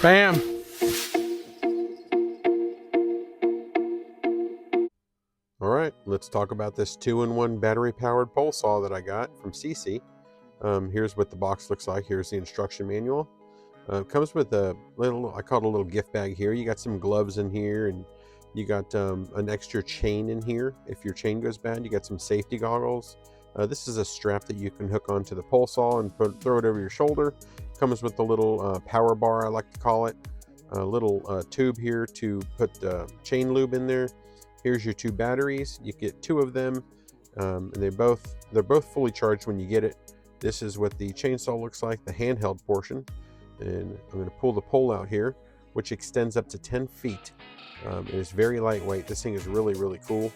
Bam! All right, let's talk about this 2-in-1 battery-powered pole saw that I got from Seesii. Here's what the box looks like. Here's the instruction manual. It comes with a little, I call it a little gift bag here. You got some gloves in here, and you got an extra chain in here. If your chain goes bad, you got some safety goggles. This is a strap that you can hook onto the pole saw and throw it over your shoulder. Comes with a little power bar, I like to call it. A little tube here to put chain lube in there. Here's your 2 batteries. You get 2 of them, and they're both fully charged when you get it. This is what the chainsaw looks like, the handheld portion. And I'm going to pull the pole out here, which extends up to 10 feet. It is very lightweight. This thing is really, really cool.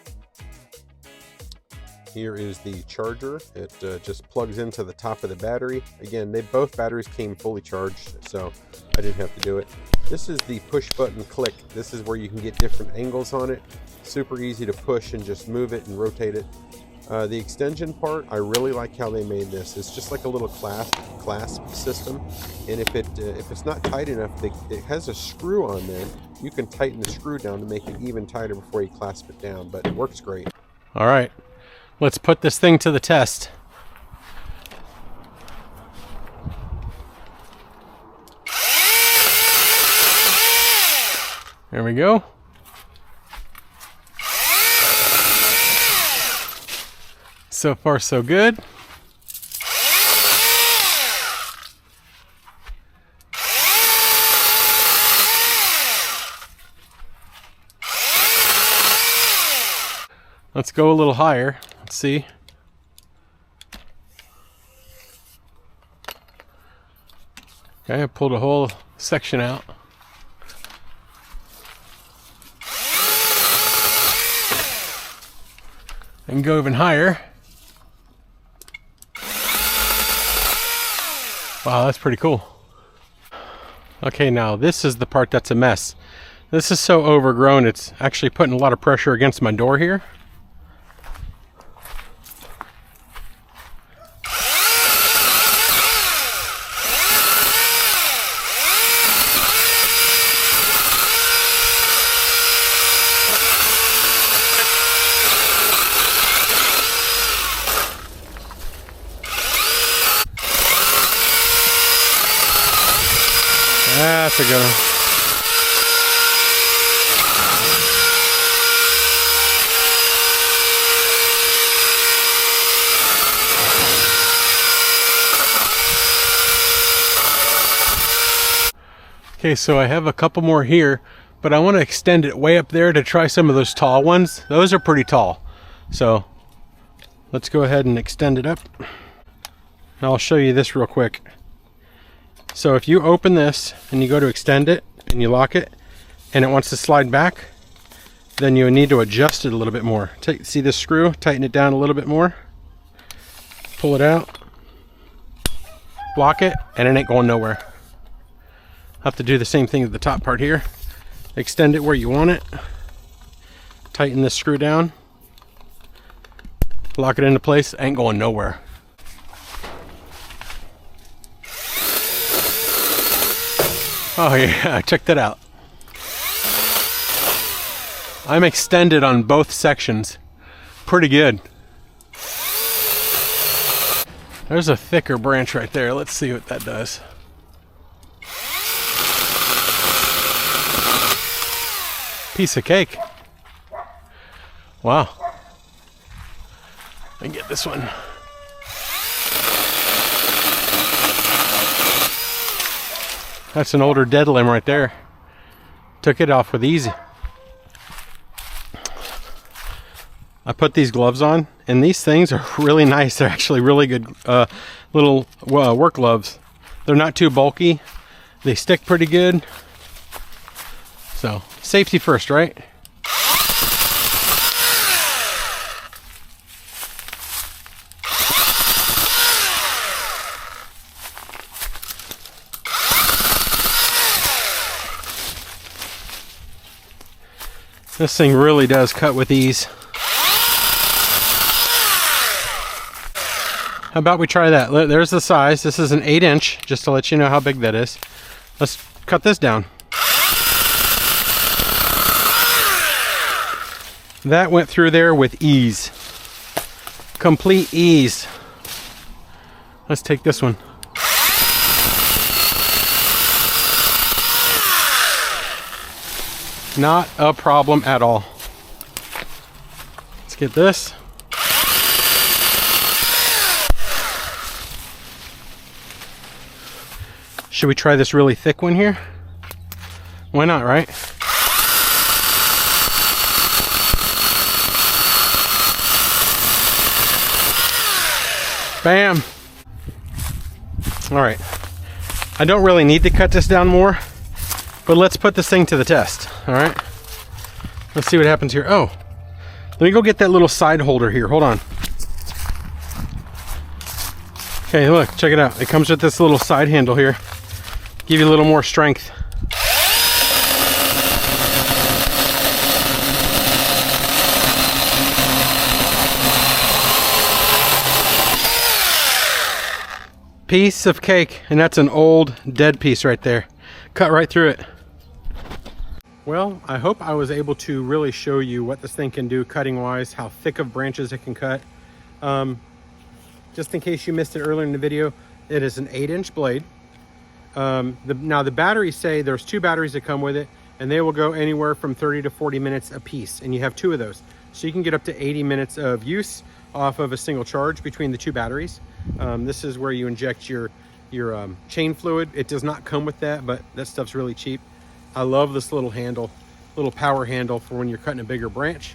Here is the charger. It just plugs into the top of the battery. Again, both batteries came fully charged, so I didn't have to do it. This is the push button click. This is where you can get different angles on it. Super easy to push and just move it and rotate it. The extension part, I really like how they made this. It's just like a little clasp system, and if it's not tight enough, it has a screw on there. You can tighten the screw down to make it even tighter before you clasp it down, but it works great. All right, let's put this thing to the test. There we go. So far, so good. Let's go a little higher. Let's see. Okay, I pulled a whole section out. I can go even higher. Wow, that's pretty cool. Okay, now this is the part that's a mess. This is so overgrown, it's actually putting a lot of pressure against my door here. That's a good one. Okay, so I have a couple more here, but I want to extend it way up there to try some of those tall ones. Those are pretty tall. So let's go ahead and extend it up. And I'll show you this real quick. So if you open this and you go to extend it and you lock it and it wants to slide back, then you need to adjust it a little bit more. See this screw? Tighten it down a little bit more. Pull it out. Lock it, and it ain't going nowhere. I'll have to do the same thing with the top part here. Extend it where you want it. Tighten this screw down. Lock it into place. Ain't going nowhere. Oh yeah, check that out. I'm extended on both sections. Pretty good. There's a thicker branch right there. Let's see what that does. Piece of cake. Wow. Let me get this one. That's an older dead limb right there. Took it off with easy. I put these gloves on, and these things are really nice. They're actually really good little work gloves. They're not too bulky. They stick pretty good. So, safety first, right? This thing really does cut with ease. How about we try that? There's the size. This is an 8-inch, just to let you know how big that is. Let's cut this down. That went through there with ease. Complete ease. Let's take this one. Not a problem at all. Let's get this. Should we try this really thick one here? Why not, right? Bam! All right. I don't really need to cut this down more, but let's put this thing to the test, all right? Let's see what happens here. Oh, let me go get that little side holder here. Hold on. Okay, look, check it out. It comes with this little side handle here. Give you a little more strength. Piece of cake, and that's an old dead piece right there. Cut right through it. Well, I hope I was able to really show you what this thing can do cutting wise, how thick of branches it can cut. Just in case you missed it earlier in the video, it is an 8-inch blade. Now the batteries say there's 2 batteries that come with it, and they will go anywhere from 30 to 40 minutes a piece, and you have 2 of those. So you can get up to 80 minutes of use off of a single charge between the 2 batteries. This is where you inject your chain fluid. It does not come with that, but that stuff's really cheap. I love this little handle, little power handle for when you're cutting a bigger branch.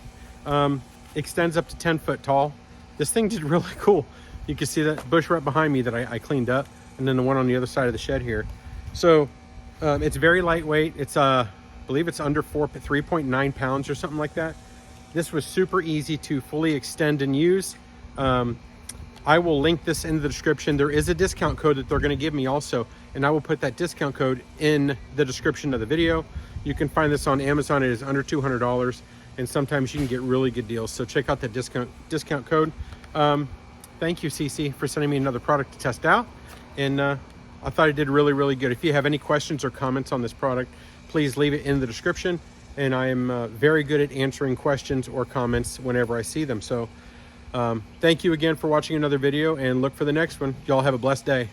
Extends up to 10 foot tall. This thing did really cool. You can see that bush right behind me that I cleaned up, and then the one on the other side of the shed here. So it's very lightweight. It's I believe it's under 3.9 pounds or something like that. This was super easy to fully extend and use. I will link this in the description. There is a discount code that they're going to give me also, and I will put that discount code in the description of the video. You can find this on Amazon. It is under $200, and sometimes you can get really good deals. So check out that discount code. Thank you, Seesii, for sending me another product to test out, and I thought it did really, really good. If you have any questions or comments on this product, please leave it in the description, and I am very good at answering questions or comments whenever I see them. So thank you again for watching another video, and look for the next one. Y'all have a blessed day.